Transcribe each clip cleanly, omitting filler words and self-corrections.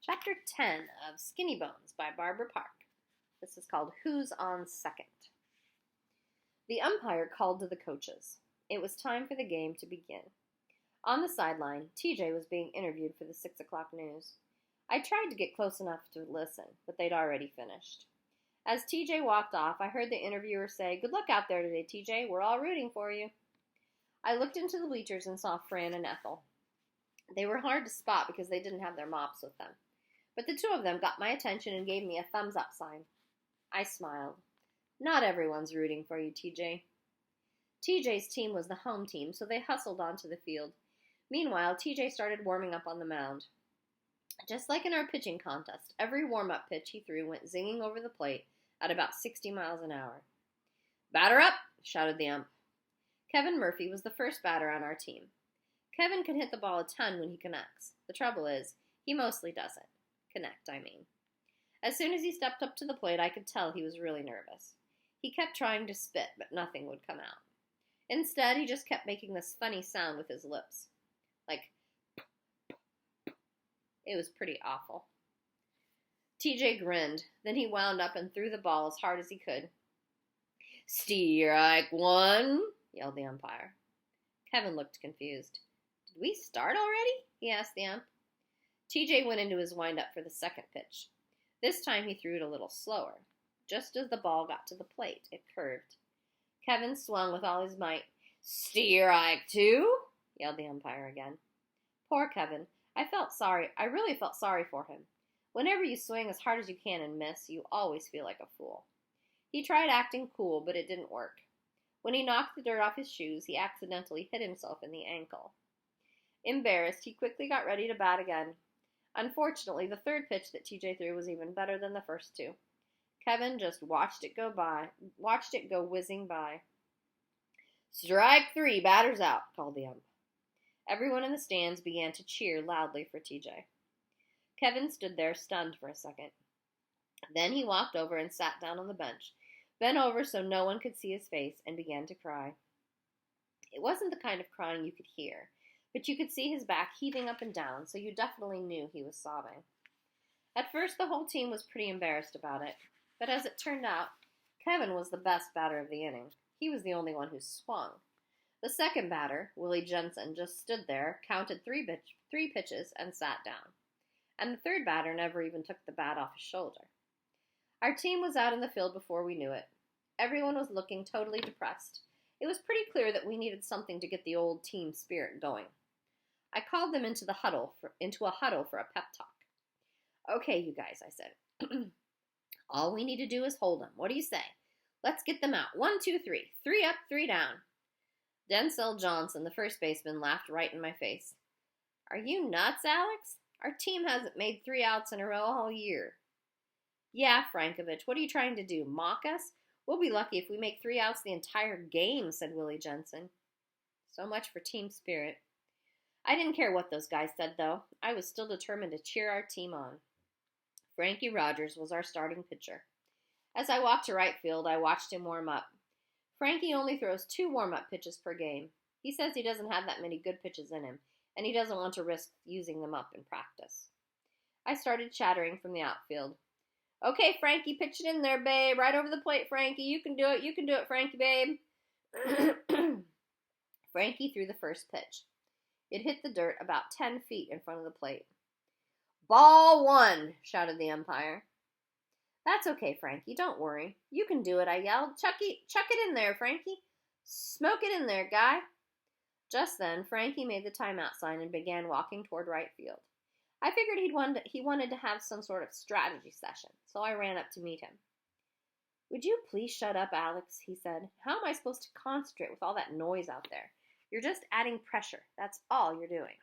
Chapter 10 of Skinnybones by Barbara Park. This is called Who's on Second? The umpire called to the coaches. It was time for the game to begin. On the sideline, TJ was being interviewed for the 6 o'clock news. I tried to get close enough to listen, but they'd already finished. As TJ walked off, I heard the interviewer say, "Good luck out there today, TJ. We're all rooting for you." I looked into the bleachers and saw Fran and Ethel. They were hard to spot because they didn't have their mops with them. But the two of them got my attention and gave me a thumbs-up sign. I smiled. Not everyone's rooting for you, TJ. TJ's team was the home team, so they hustled onto the field. Meanwhile, TJ started warming up on the mound. Just like in our pitching contest, every warm-up pitch he threw went zinging over the plate at about 60 miles an hour. "Batter up!" shouted the ump. Kevin Murphy was the first batter on our team. Kevin can hit the ball a ton when he connects. The trouble is, he mostly doesn't. Connect, I mean. As soon as he stepped up to the plate, I could tell he was really nervous. He kept trying to spit, but nothing would come out. Instead, he just kept making this funny sound with his lips. Like, it was pretty awful. TJ grinned. Then he wound up and threw the ball as hard as he could. "Strike one," yelled the umpire. Kevin looked confused. "Did we start already?" he asked the ump. TJ went into his windup for the second pitch. This time he threw it a little slower. Just as the ball got to the plate, it curved. Kevin swung with all his might. "Strike two," yelled the umpire again. Poor Kevin. I really felt sorry for him. Whenever you swing as hard as you can and miss, you always feel like a fool. He tried acting cool, but it didn't work. When he knocked the dirt off his shoes, he accidentally hit himself in the ankle. Embarrassed, he quickly got ready to bat again. Unfortunately, the third pitch that TJ threw was even better than the first two. Kevin just watched it go whizzing by. "Strike three, batter's out," called the ump. Everyone in the stands began to cheer loudly for TJ. Kevin stood there stunned for a second. Then he walked over and sat down on the bench, bent over so no one could see his face, and began to cry. It wasn't the kind of crying you could hear, but you could see his back heaving up and down, so you definitely knew he was sobbing. At first, the whole team was pretty embarrassed about it, but as it turned out, Kevin was the best batter of the inning. He was the only one who swung. The second batter, Willie Jensen, just stood there, counted three pitches, and sat down. And the third batter never even took the bat off his shoulder. Our team was out in the field before we knew it. Everyone was looking totally depressed. It was pretty clear that we needed something to get the old team spirit going. I called them into a huddle for a pep talk. "Okay, you guys," I said. "All we need to do is hold them. What do you say? Let's get them out. 1, 2, 3. 3 up, 3 down. Denzel Johnson, the first baseman, laughed right in my face. "Are you nuts, Alex? Our team hasn't made 3 outs in a row all year." "Yeah, Frankovich, what are you trying to do, mock us? We'll be lucky if we make 3 outs the entire game," said Willie Jensen. So much for team spirit. I didn't care what those guys said, though. I was still determined to cheer our team on. Frankie Rogers was our starting pitcher. As I walked to right field, I watched him warm up. Frankie only throws 2 warm-up pitches per game. He says he doesn't have that many good pitches in him, and he doesn't want to risk using them up in practice. I started chattering from the outfield. "Okay, Frankie, pitch it in there, babe. Right over the plate, Frankie. You can do it, Frankie, babe." Frankie threw the first pitch. It hit the dirt about 10 feet in front of the plate. "Ball 1," shouted the umpire. "That's okay, Frankie. Don't worry. You can do it," I yelled. Chuck it in there, Frankie. Smoke it in there, guy." Just then, Frankie made the timeout sign and began walking toward right field. I figured he wanted to have some sort of strategy session, so I ran up to meet him. "Would you please shut up, Alex?" he said. "How am I supposed to concentrate with all that noise out there? You're just adding pressure. That's all you're doing."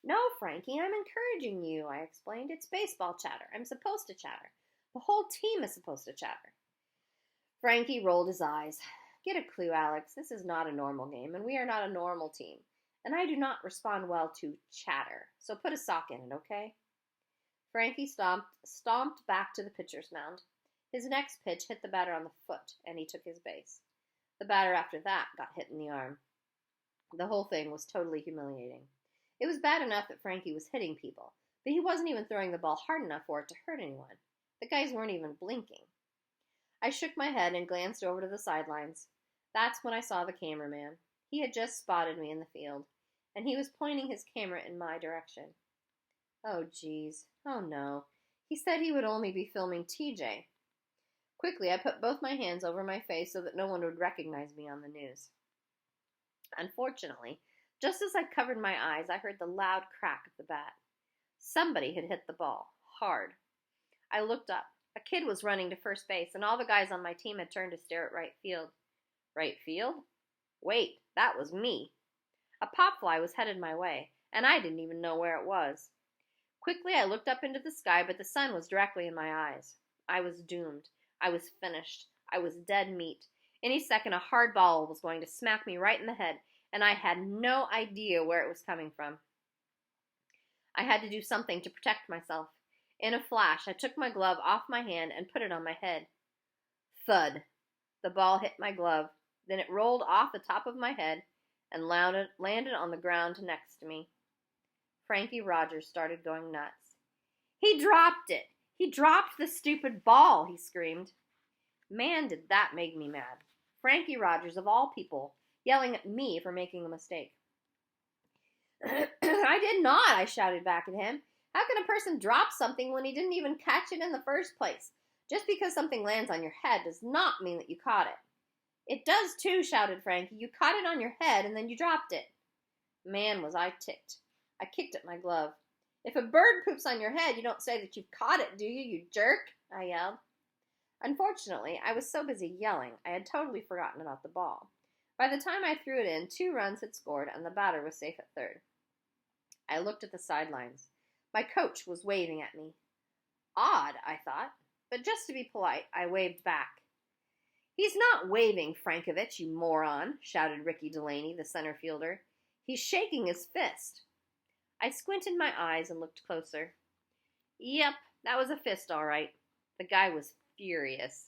"No, Frankie, I'm encouraging you," I explained. "It's baseball chatter. I'm supposed to chatter. The whole team is supposed to chatter." Frankie rolled his eyes. "Get a clue, Alex. This is not a normal game, and we are not a normal team. And I do not respond well to chatter. So put a sock in it, okay?" Frankie stomped back to the pitcher's mound. His next pitch hit the batter on the foot, and he took his base. The batter after that got hit in the arm. The whole thing was totally humiliating. It was bad enough that Frankie was hitting people, but he wasn't even throwing the ball hard enough for it to hurt anyone. The guys weren't even blinking. I shook my head and glanced over to the sidelines. That's when I saw the cameraman. He had just spotted me in the field, and he was pointing his camera in my direction. Oh, geez. Oh, no. He said he would only be filming TJ. Quickly, I put both my hands over my face so that no one would recognize me on the news. Unfortunately, just as I covered my eyes, I heard the loud crack of the bat. Somebody had hit the ball, hard. I looked up. A kid was running to first base, and all the guys on my team had turned to stare at right field. Right field? Wait, that was me. A pop fly was headed my way, and I didn't even know where it was. Quickly, I looked up into the sky, but the sun was directly in my eyes. I was doomed. I was finished. I was dead meat. Any second, a hard ball was going to smack me right in the head, and I had no idea where it was coming from. I had to do something to protect myself. In a flash, I took my glove off my hand and put it on my head. Thud. The ball hit my glove. Then it rolled off the top of my head and landed on the ground next to me. Frankie Rogers started going nuts. He dropped it! He dropped the stupid ball, he screamed. Man, did that make me mad. Frankie Rogers, of all people, yelling at me for making a mistake. I did not, I shouted back at him. How can a person drop something when he didn't even catch it in the first place? Just because something lands on your head does not mean that you caught it. It does too, shouted Frankie. You caught it on your head and then you dropped it. Man, was I ticked. I kicked at my glove. If a bird poops on your head, you don't say that you've caught it, do you, you jerk? I yelled. Unfortunately, I was so busy yelling, I had totally forgotten about the ball. By the time I threw it in, 2 runs had scored and the batter was safe at third. I looked at the sidelines. My coach was waving at me. Odd, I thought, but just to be polite, I waved back. He's not waving, Frankovich, you moron, shouted Ricky Delaney, the center fielder. He's shaking his fist. I squinted my eyes and looked closer. Yep, that was a fist, all right. The guy was furious.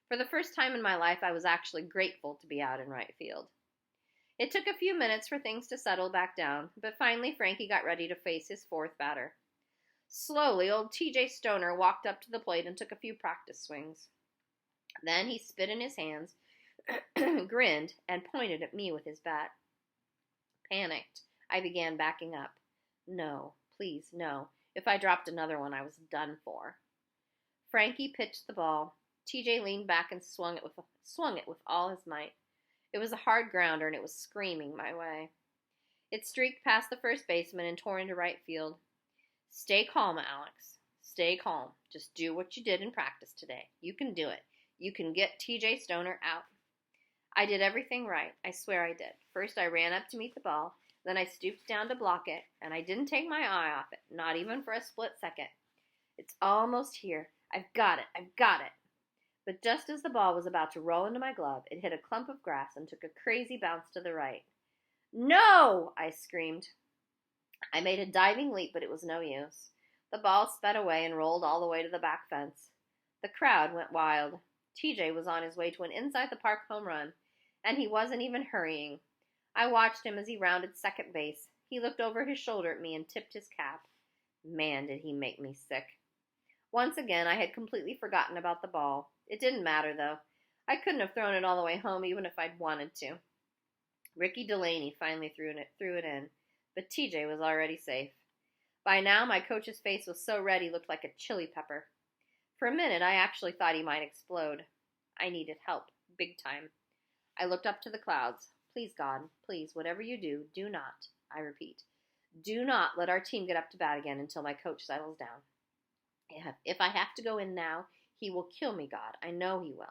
For the first time in my life, I was actually grateful to be out in right field. It took a few minutes for things to settle back down, but finally Frankie got ready to face his 4th batter. Slowly, old TJ Stoner walked up to the plate and took a few practice swings. Then he spit in his hands, grinned, and pointed at me with his bat. Panicked, I began backing up. No, please, no. If I dropped another one, I was done for. Frankie pitched the ball. TJ leaned back and swung it with all his might. It was a hard grounder, and it was screaming my way. It streaked past the first baseman and tore into right field. Stay calm, Alex. Stay calm. Just do what you did in practice today. You can do it. You can get TJ Stoner out. I did everything right. I swear I did. First, I ran up to meet the ball. Then I stooped down to block it, and I didn't take my eye off it, not even for a split second. It's almost here. I've got it. I've got it. But just as the ball was about to roll into my glove, it hit a clump of grass and took a crazy bounce to the right. No! I screamed. I made a diving leap, but it was no use. The ball sped away and rolled all the way to the back fence. The crowd went wild. TJ was on his way to an inside-the-park home run, and he wasn't even hurrying. I watched him as he rounded second base. He looked over his shoulder at me and tipped his cap. Man, did he make me sick. Once again, I had completely forgotten about the ball. It didn't matter, though. I couldn't have thrown it all the way home even if I'd wanted to. Ricky Delaney finally threw it in, but TJ was already safe. By now, my coach's face was so red he looked like a chili pepper. For a minute, I actually thought he might explode. I needed help, big time. I looked up to the clouds. Please, God, please, whatever you do, do not, I repeat, do not let our team get up to bat again until my coach settles down. If I have to go in now, he will kill me, God. I know he will.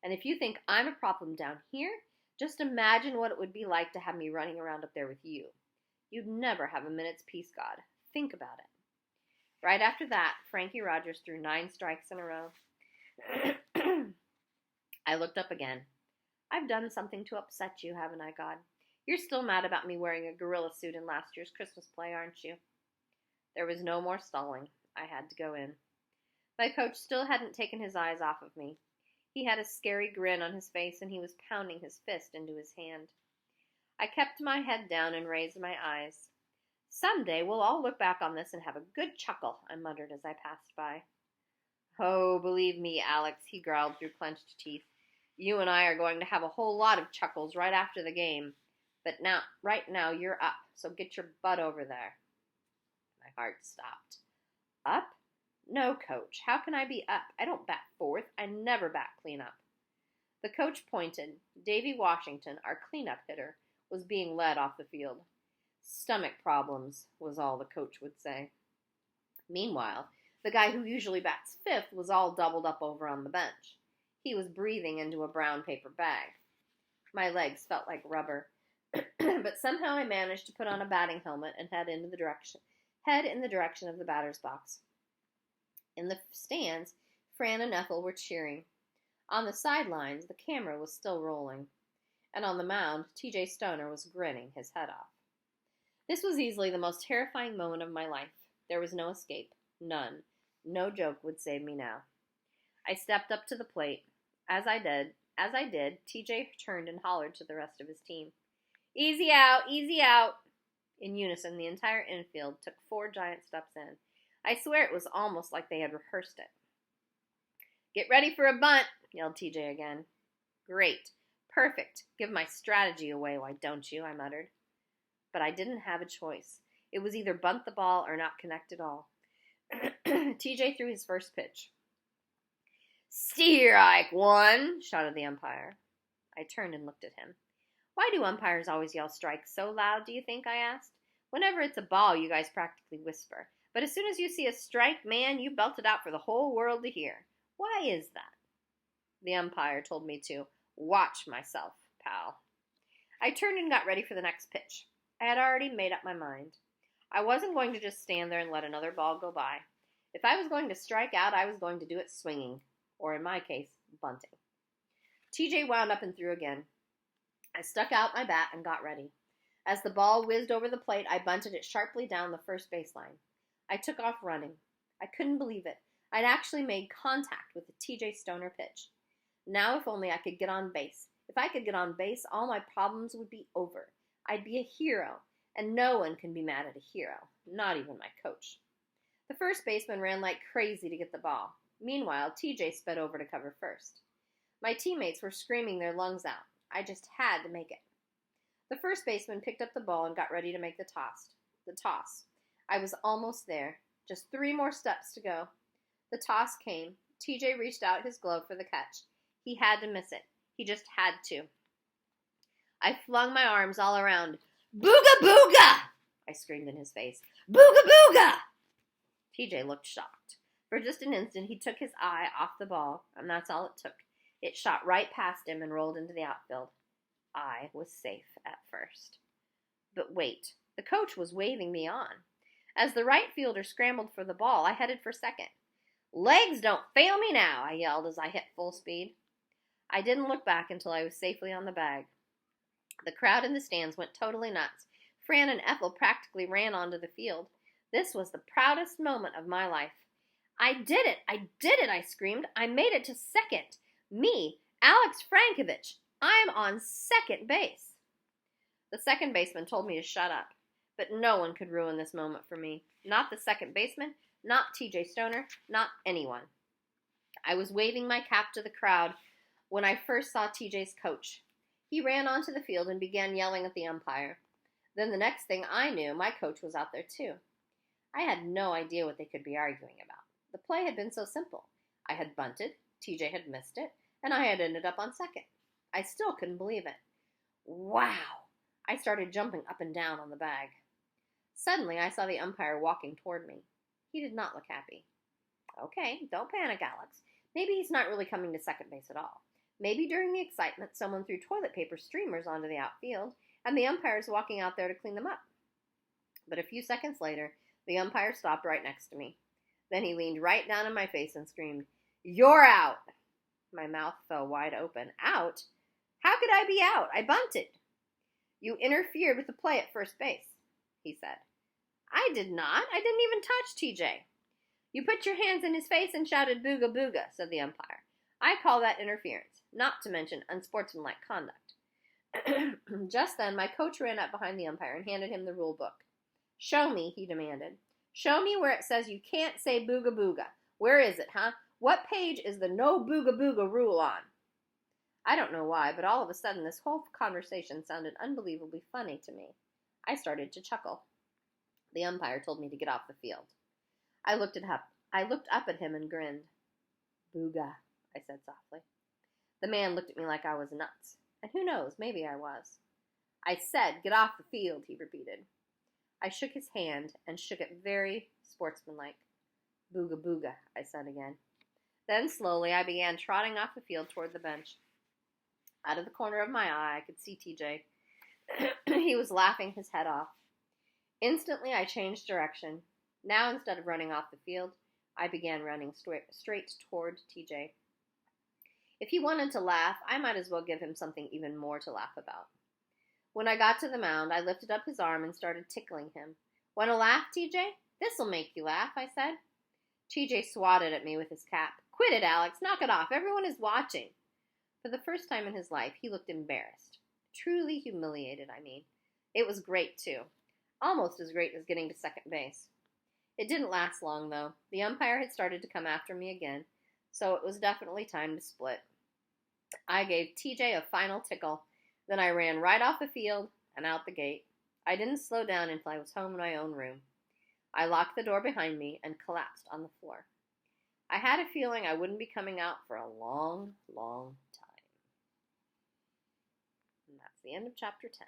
And if you think I'm a problem down here, just imagine what it would be like to have me running around up there with you. You'd never have a minute's peace, God. Think about it. Right after that, Frankie Rogers threw 9 strikes in a row. I looked up again. I've done something to upset you, haven't I, God? You're still mad about me wearing a gorilla suit in last year's Christmas play, aren't you? There was no more stalling. I had to go in. My coach still hadn't taken his eyes off of me. He had a scary grin on his face, and he was pounding his fist into his hand. I kept my head down and raised my eyes. Someday we'll all look back on this and have a good chuckle, I muttered as I passed by. Oh, believe me, Alex, he growled through clenched teeth. You and I are going to have a whole lot of chuckles right after the game. But right now, you're up, so get your butt over there. My heart stopped. Up? No, coach. How can I be up? I don't bat fourth. I never bat cleanup. The coach pointed. Davy Washington, our cleanup hitter, was being led off the field. Stomach problems, was all the coach would say. Meanwhile, the guy who usually bats fifth was all doubled up over on the bench. He was breathing into a brown paper bag. My legs felt like rubber, but somehow I managed to put on a batting helmet and head in the direction of the batter's box. In the stands, Fran and Ethel were cheering. On the sidelines, the camera was still rolling. And on the mound, T.J. Stoner was grinning his head off. This was easily the most terrifying moment of my life. There was no escape. None. No joke would save me now. I stepped up to the plate. As I did, T.J. turned and hollered to the rest of his team. Easy out, easy out. In unison, the entire infield took 4 giant steps in. I swear it was almost like they had rehearsed it. Get ready for a bunt, yelled TJ again. Great. Perfect. Give my strategy away, why don't you, I muttered. But I didn't have a choice. It was either bunt the ball or not connect at all. TJ threw his first pitch. Steer, Ike, one, shouted the umpire. I turned and looked at him. Why do umpires always yell strike so loud, do you think, I asked? Whenever it's a ball, you guys practically whisper. But as soon as you see a strike, man, you belt it out for the whole world to hear. Why is that? The umpire told me to watch myself, pal. I turned and got ready for the next pitch. I had already made up my mind. I wasn't going to just stand there and let another ball go by. If I was going to strike out, I was going to do it swinging, or in my case, bunting. TJ wound up and threw again. I stuck out my bat and got ready. As the ball whizzed over the plate, I bunted it sharply down the first baseline. I took off running. I couldn't believe it. I'd actually made contact with the TJ Stoner pitch. Now if only I could get on base. If I could get on base, all my problems would be over. I'd be a hero, and no one can be mad at a hero, not even my coach. The first baseman ran like crazy to get the ball. Meanwhile, TJ sped over to cover first. My teammates were screaming their lungs out. I just had to make it. The first baseman picked up the ball and got ready to make the toss. I was almost there. Just 3 more steps to go. The toss came. TJ reached out his glove for the catch. He had to miss it. He just had to. I flung my arms all around. Booga booga! I screamed in his face. Booga booga! TJ looked shocked. For just an instant, he took his eye off the ball, and that's all it took. It shot right past him and rolled into the outfield. I was safe at first. But wait, the coach was waving me on. As the right fielder scrambled for the ball, I headed for second. Legs don't fail me now, I yelled as I hit full speed. I didn't look back until I was safely on the bag. The crowd in the stands went totally nuts. Fran and Ethel practically ran onto the field. This was the proudest moment of my life. I did it! I did it! I screamed. I made it to second. Me, Alex Frankovich. I'm on second base. The second baseman told me to shut up. But no one could ruin this moment for me. Not the second baseman, not TJ Stoner, not anyone. I was waving my cap to the crowd when I first saw TJ's coach. He ran onto the field and began yelling at the umpire. Then the next thing I knew, my coach was out there too. I had no idea what they could be arguing about. The play had been so simple. I had bunted, TJ had missed it, and I had ended up on second. I still couldn't believe it. Wow! I started jumping up and down on the bag. Suddenly, I saw the umpire walking toward me. He did not look happy. Okay, don't panic, Alex. Maybe he's not really coming to second base at all. Maybe during the excitement, someone threw toilet paper streamers onto the outfield, and the umpire is walking out there to clean them up. But a few seconds later, the umpire stopped right next to me. Then he leaned right down in my face and screamed, "You're out!" My mouth fell wide open. Out? How could I be out? I bunted. You interfered with the play at first base, he said. I did not. I didn't even touch TJ. You put your hands in his face and shouted booga booga, said the umpire. I call that interference, not to mention unsportsmanlike conduct. Just then, my coach ran up behind the umpire and handed him the rule book. Show me, he demanded. Show me where it says you can't say booga booga. Where is it, huh? What page is the no booga booga rule on? I don't know why, but all of a sudden this whole conversation sounded unbelievably funny to me. I started to chuckle. The umpire told me to get off the field. I looked up at him and grinned. Booga, I said softly. The man looked at me like I was nuts. And who knows, maybe I was. I said, get off the field, he repeated. I shook his hand and shook it very sportsmanlike. Booga booga, I said again. Then slowly I began trotting off the field toward the bench. Out of the corner of my eye, I could see TJ. He was laughing his head off. Instantly, I changed direction. Now, instead of running off the field, I began running straight toward TJ. If he wanted to laugh, I might as well give him something even more to laugh about. When I got to the mound, I lifted up his arm and started tickling him. Want to laugh, TJ? This'll make you laugh, I said. TJ swatted at me with his cap. Quit it, Alex. Knock it off. Everyone is watching. For the first time in his life, he looked embarrassed. Truly humiliated, I mean. It was great, too. Almost as great as getting to second base. It didn't last long, though. The umpire had started to come after me again, so it was definitely time to split. I gave TJ a final tickle. Then I ran right off the field and out the gate. I didn't slow down until I was home in my own room. I locked the door behind me and collapsed on the floor. I had a feeling I wouldn't be coming out for a long, long time. And that's the end of chapter 10.